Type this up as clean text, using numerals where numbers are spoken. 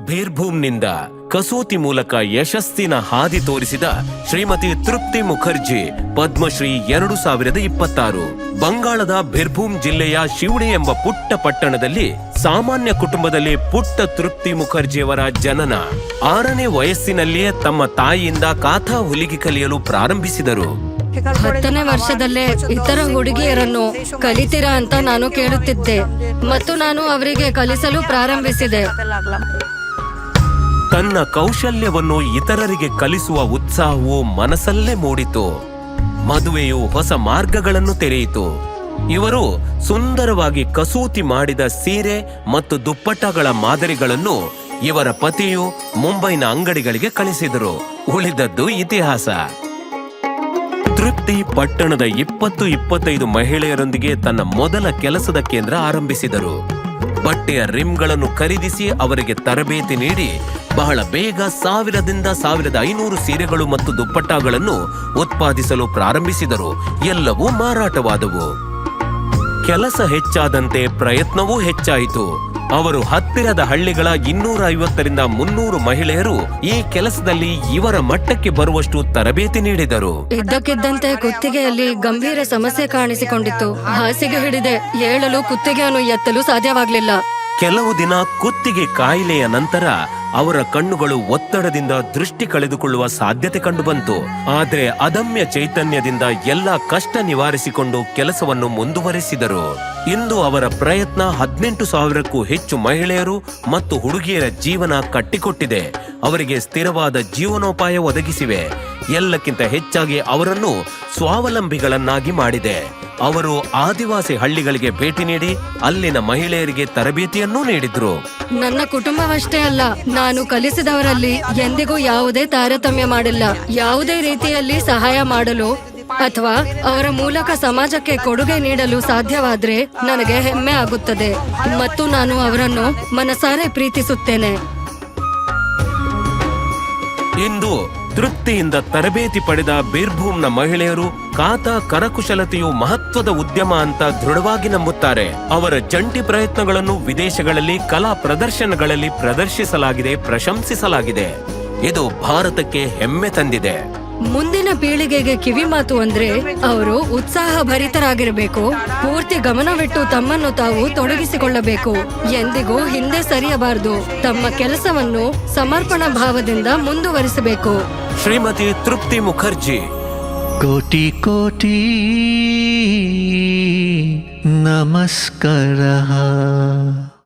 ಬೀರ್ಭೂಮ್ನಿಂದ ಕಸೂತಿ ಮೂಲಕ ಯಶಸ್ಸಿನ ಹಾದಿ ತೋರಿಸಿದ ಶ್ರೀಮತಿ ತೃಪ್ತಿ ಮುಖರ್ಜಿ ಪದ್ಮಶ್ರೀ 2026. ಬಂಗಾಳದ ಬೀರ್ಭೂಮ್ ಜಿಲ್ಲೆಯ ಶಿವಣಿ ಎಂಬ ಪುಟ್ಟ ಪಟ್ಟಣದಲ್ಲಿ ಸಾಮಾನ್ಯ ಕುಟುಂಬದಲ್ಲಿ ಪುಟ್ಟ ತೃಪ್ತಿ ಮುಖರ್ಜಿಯವರ ಜನನ. 6ನೇ ವಯಸ್ಸಿನಲ್ಲಿಯೇ ತಮ್ಮ ತಾಯಿಯಿಂದ ಕಾಥಾ ಹೊಲಿಗೆ ಕಲಿಯಲು ಪ್ರಾರಂಭಿಸಿದರು. 10ನೇ ವರ್ಷದಲ್ಲೇ ಇತರ ಹುಡುಗಿಯರನ್ನು ಕಲಿತೀರಾ ಅಂತ ನಾನು ಕೇಳುತ್ತಿದ್ದೆ ಮತ್ತು ನಾನು ಅವರಿಗೆ ಕಲಿಸಲು ಪ್ರಾರಂಭಿಸಿದೆ. ತನ್ನ ಕೌಶಲ್ಯವನ್ನು ಇತರರಿಗೆ ಕಲಿಸುವ ಉತ್ಸಾಹವು ಮನಸ್ಸಲ್ಲೇ ಮೂಡಿತು. ಮದುವೆಯು ಹೊಸ ಮಾರ್ಗಗಳನ್ನು ತೆರೆಯಿತು. ಇವರು ಸುಂದರವಾಗಿ ಕಸೂತಿ ಮಾಡಿದ ಸೀರೆ ಮತ್ತು ದುಪ್ಪಟ್ಟಗಳ ಮಾದರಿಗಳನ್ನು ಇವರ ಪತಿಯು ಮುಂಬೈನ ಅಂಗಡಿಗಳಿಗೆ ಕಳಿಸಿದರು. ಉಳಿದದ್ದು ಇತಿಹಾಸ. ತೃಪ್ತಿ ಪಟ್ಟಣದ 20-25 ಮಹಿಳೆಯರೊಂದಿಗೆ ತನ್ನ ಮೊದಲ ಕೆಲಸದ ಕೇಂದ್ರ ಆರಂಭಿಸಿದರು. ಬಟ್ಟೆಯ ರಿಮ್ಗಳನ್ನು ಖರೀದಿಸಿ ಅವರಿಗೆ ತರಬೇತಿ ನೀಡಿ ಬಹಳ ಬೇಗ 1000ದಿಂದ 1500 ಸೀರೆಗಳು ಮತ್ತು ದುಪ್ಪಟ್ಟಗಳನ್ನು ಉತ್ಪಾದಿಸಲು ಪ್ರಾರಂಭಿಸಿದರು. ಎಲ್ಲವೂ ಮಾರಾಟವಾದವು. ಕೆಲಸ ಹೆಚ್ಚಾದಂತೆ ಪ್ರಯತ್ನವೂ ಹೆಚ್ಚಾಯಿತು. ಅವರು ಹತ್ತಿರದ ಹಳ್ಳಿಗಳ 250ರಿಂದ 300 ಮಹಿಳೆಯರು ಈ ಕೆಲಸದಲ್ಲಿ ಇವರ ಮಟ್ಟಕ್ಕೆ ಬರುವಷ್ಟು ತರಬೇತಿ ನೀಡಿದರು. ಇದ್ದಕ್ಕಿದ್ದಂತೆ ಕುತ್ತಿಗೆಯಲ್ಲಿ ಗಂಭೀರ ಸಮಸ್ಯೆ ಕಾಣಿಸಿಕೊಂಡಿತ್ತು. ಹಾಸಿಗೆ ಹಿಡಿದೆ ಏಳಲು ಕುತ್ತಿಗೆಯನ್ನು ಎತ್ತಲು ಸಾಧ್ಯವಾಗಲಿಲ್ಲ. ಕೆಲವು ದಿನ ಕುತ್ತಿಗೆ ಕಾಯಿಲೆಯ ನಂತರ ಅವರ ಕಣ್ಣುಗಳು ಒತ್ತಡದಿಂದ ದೃಷ್ಟಿ ಕಳೆದುಕೊಳ್ಳುವ ಸಾಧ್ಯತೆ ಕಂಡುಬಂತು. ಆದರೆ ಅದಮ್ಯ ಚೈತನ್ಯದಿಂದ ಎಲ್ಲ ಕಷ್ಟ ನಿವಾರಿಸಿಕೊಂಡು ಕೆಲಸವನ್ನು ಮುಂದುವರೆಸಿದರು. ಇಂದು ಅವರ ಪ್ರಯತ್ನ 18,000ಕ್ಕೂ ಹೆಚ್ಚು ಮಹಿಳೆಯರು ಮತ್ತು ಹುಡುಗಿಯರ ಜೀವನ ಕಟ್ಟಿಕೊಟ್ಟಿದೆ. ಅವರಿಗೆ ಸ್ಥಿರವಾದ ಜೀವನೋಪಾಯ ಒದಗಿಸಿವೆ. ಎಲ್ಲಕ್ಕಿಂತ ಹೆಚ್ಚಾಗಿ ಅವರನ್ನು ಸ್ವಾವಲಂಬಿಗಳನ್ನಾಗಿ ಮಾಡಿದೆ. ಅವರು ಆದಿವಾಸಿ ಹಳ್ಳಿಗಳಿಗೆ ಭೇಟಿ ನೀಡಿ ಅಲ್ಲಿನ ಮಹಿಳೆಯರಿಗೆ ತರಬೇತಿಯನ್ನೂ ನೀಡಿದ್ರು. ನನ್ನ ಕುಟುಂಬವಷ್ಟೇ ಅಲ್ಲ, ನಾನು ಕಲಿಸಿದವರಲ್ಲಿ ಎಂದಿಗೂ ಯಾವುದೇ ತಾರತಮ್ಯ ಮಾಡಿಲ್ಲ. ಯಾವುದೇ ರೀತಿಯಲ್ಲಿ ಸಹಾಯ ಮಾಡಲು ಅಥವಾ ಅವರ ಮೂಲಕ ಸಮಾಜಕ್ಕೆ ಕೊಡುಗೆ ನೀಡಲು ಸಾಧ್ಯವಾದ್ರೆ ನನಗೆ ಹೆಮ್ಮೆ ಆಗುತ್ತದೆ ಮತ್ತು ನಾನು ಅವರನ್ನು ಮನಸಾರೆ ಪ್ರೀತಿಸುತ್ತೇನೆ. ಇಂದು ತೃಪ್ತಿಯಿಂದ ತರಬೇತಿ ಪಡೆದ ಬೀರ್ಭೂಮ್ನ ಮಹಿಳೆಯರು ಕಾಥಾ ಕರಕುಶಲತೆಯು ಮಹತ್ವದ ಉದ್ಯಮ ಅಂತ ದೃಢವಾಗಿ ನಂಬುತ್ತಾರೆ. ಅವರ ಜಂಟಿ ಪ್ರಯತ್ನಗಳನ್ನು ವಿದೇಶಗಳಲ್ಲಿ ಕಲಾ ಪ್ರದರ್ಶನಗಳಲ್ಲಿ ಪ್ರದರ್ಶಿಸಲಾಗಿದೆ, ಪ್ರಶಂಸಿಸಲಾಗಿದೆ. ಇದು ಭಾರತಕ್ಕೆ ಹೆಮ್ಮೆ ತಂದಿದೆ. ಮುಂದಿನ ಪೀಳಿಗೆಗೆ ಕಿವಿ ಮಾತು ಅಂದ್ರೆ ಅವರು ಉತ್ಸಾಹ ಭರಿತರಾಗಿರಬೇಕು, ಪೂರ್ತಿ ಗಮನವಿಟ್ಟು ತಮ್ಮನ್ನು ತಾವು ತೊಡಗಿಸಿಕೊಳ್ಳಬೇಕು, ಎಂದಿಗೂ ಹಿಂದೆ ಸರಿಯಬಾರದು, ತಮ್ಮ ಕೆಲಸವನ್ನು ಸಮರ್ಪಣಾ ಭಾವದಿಂದ ಮುಂದುವರಿಸಬೇಕು. ಶ್ರೀಮತಿ ತೃಪ್ತಿ ಮುಖರ್ಜಿ. ಕೋಟಿ ಕೋಟಿ ನಮಸ್ಕಾರ.